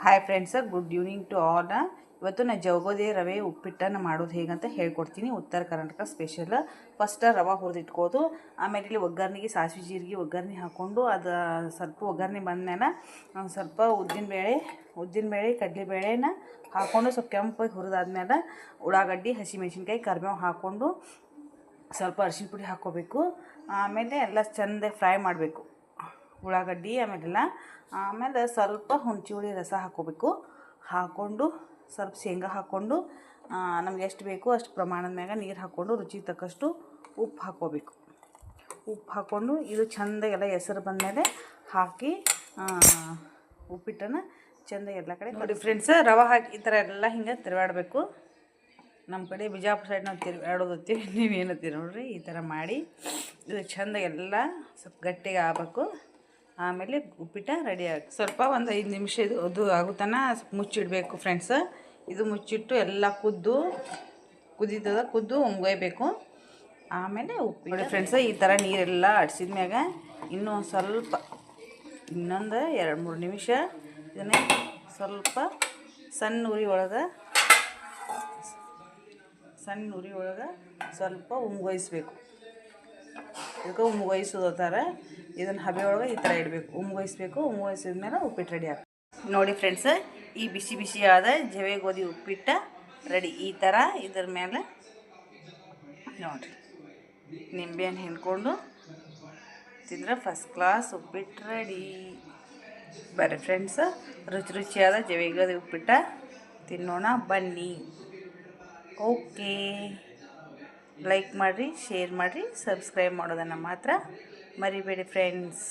Hi friends, good evening to all. ಇವತ್ತು ನಾನು ಜವಗೋದಿ ರವೆ ಉಪ್ಪಿಟ್ಟನ್ನು ಮಾಡೋದು ಹೇಗಂತ ಹೇಳ್ಕೊಡ್ತೀನಿ. ಉತ್ತರ ಕರ್ನಾಟಕ ಸ್ಪೆಷಲ್. ಫಸ್ಟ್ ರವೆ ಹುರಿದಿಟ್ಕೋದು, ಆಮೇಲೆ ಇಲ್ಲಿ ಒಗ್ಗರಣೆಗೆ ಸಾಸಿವೆ ಜೀರಿಗೆ ಒಗ್ಗರಣೆ ಹಾಕ್ಕೊಂಡು ಅದು ಸ್ವಲ್ಪ ಒಗ್ಗರಣೆ ಬಂದಮೇಲೆ ಸ್ವಲ್ಪ ಉದ್ದಿನಬೇಳೆ ಕಡಲೆಬೇಳೆನ ಹಾಕ್ಕೊಂಡು ಸ್ವಲ್ಪ ಕೆಂಪಾಗಿ ಹುರಿದಾದ್ಮೇಲೆ ಉಳ್ಳಾಗಡ್ಡಿ ಹಸಿಮೆಣ್ಸಿನ್ಕಾಯಿ ಕರಿಬೇವು ಹಾಕ್ಕೊಂಡು ಸ್ವಲ್ಪ ಅರಿಶಿನ ಪುಡಿ ಹಾಕ್ಕೋಬೇಕು. ಆಮೇಲೆ ಎಲ್ಲ ಚೆಂದ ಫ್ರೈ ಮಾಡಬೇಕು ಉಳ್ಳಾಗಡ್ಡಿ. ಆಮೇಲೆ ಸ್ವಲ್ಪ ಹುಣಸೆ ರಸ ಹಾಕ್ಕೋಬೇಕು. ಹಾಕ್ಕೊಂಡು ಸ್ವಲ್ಪ ಶೇಂಗಾ ಹಾಕ್ಕೊಂಡು ನಮ್ಗೆ ಎಷ್ಟು ಬೇಕು ಅಷ್ಟು ಪ್ರಮಾಣದ ಮ್ಯಾಗ ನೀರು ಹಾಕ್ಕೊಂಡು ರುಚಿಗೆ ತಕ್ಕಷ್ಟು ಉಪ್ಪು ಹಾಕ್ಕೋಬೇಕು. ಉಪ್ಪು ಹಾಕ್ಕೊಂಡು ಇದು ಚೆಂದಾಗೆಲ್ಲ ಹೆಸರು ಬಂದಮೇಲೆ ಹಾಕಿ ಉಪ್ಪಿಟ್ಟನ್ನು ಚೆಂದ ಎಲ್ಲ ಕಡೆ ನೋಡಿ ಫ್ರೆಂಡ್ಸ್. ರವೆ ಹಾಕಿ ಈ ಥರ ಎಲ್ಲ ಹಿಂಗೆ ತಿರುಗಾಡಬೇಕು. ನಮ್ಮ ಕಡೆ ಬಿಜಾಪುರ ಸೈಡ್ ನಾವು ತಿರುಗಾಡೋದತ್ತೀವಿ, ನೀವೇನತ್ತೀರಿ ನೋಡ್ರಿ. ಈ ಥರ ಮಾಡಿ ಇದು ಚೆಂದ ಎಲ್ಲ ಸ್ವಲ್ಪ ಗಟ್ಟಿಗೆ ಆಗಬೇಕು. ಆಮೇಲೆ ಉಪ್ಪಿಟ್ಟ ರೆಡಿ ಆಗುತ್ತೆ. ಸ್ವಲ್ಪ ಒಂದು 5 ನಿಮಿಷ ಇದು ಅದು ಆಗುತ್ತಾನ ಸ್ವಲ್ಪ ಮುಚ್ಚಿಡಬೇಕು ಫ್ರೆಂಡ್ಸ್. ಇದು ಮುಚ್ಚಿಟ್ಟು ಎಲ್ಲ ಕುದ್ದು ಒಮ್ಗೊಯ್ಬೇಕು. ಆಮೇಲೆ ಉಪ್ಪು ನೋಡಿ ಫ್ರೆಂಡ್ಸ್. ಈ ಥರ ನೀರೆಲ್ಲ ಅಡ್ಸಿದ ಮ್ಯಾಗ ಇನ್ನೊಂದು 2-3 ನಿಮಿಷ ಇದನ್ನೇ ಸ್ವಲ್ಪ ಸಣ್ಣ ಉರಿ ಒಳಗೆ ಸ್ವಲ್ಪ ಉಮ್ಗೊಯ್ಸ್ಬೇಕು. ಇದಕ್ಕೆ ಉಮ್ಗೊಯ್ಸೋದಾರ ಇದನ್ನು ಹಬೆ ಒಳಗೆ ಈ ಥರ ಇಡಬೇಕು. ಉಮ್ಗೊಯ್ಸಿದ್ಮೇಲೆ ಉಪ್ಪಿಟ್ಟು ರೆಡಿ ಆಗ್ತದೆ ನೋಡಿ ಫ್ರೆಂಡ್ಸ್. ಈ ಬಿಸಿಯಾದ ಜವೆ ಗೋಧಿ ಉಪ್ಪಿಟ್ಟ ರೆಡಿ. ಈ ಥರ ಇದ್ರ ಮೇಲೆ ನೋಡಿರಿ ನಿಂಬೆಹಣ್ಣು ಹಿಂಡ್ಕೊಂಡು ತಿಂದ್ರೆ ಫಸ್ಟ್ ಕ್ಲಾಸ್ ಉಪ್ಪಿಟ್ಟು ರೆಡಿ. ಬರ್ರಿ ಫ್ರೆಂಡ್ಸ್, ರುಚಿಯಾದ ಜವೆ ಗೋಧಿ ಉಪ್ಪಿಟ್ಟ ತಿನ್ನೋಣ ಬನ್ನಿ. ಓಕೆ, ಲೈಕ್ ಮಾಡಿರಿ, ಶೇರ್ ಮಾಡಿರಿ, ಸಬ್ಸ್ಕ್ರೈಬ್ ಮಾಡೋದನ್ನು ಮಾತ್ರ ಮರಿಬೇಡಿ ಫ್ರೆಂಡ್ಸ್.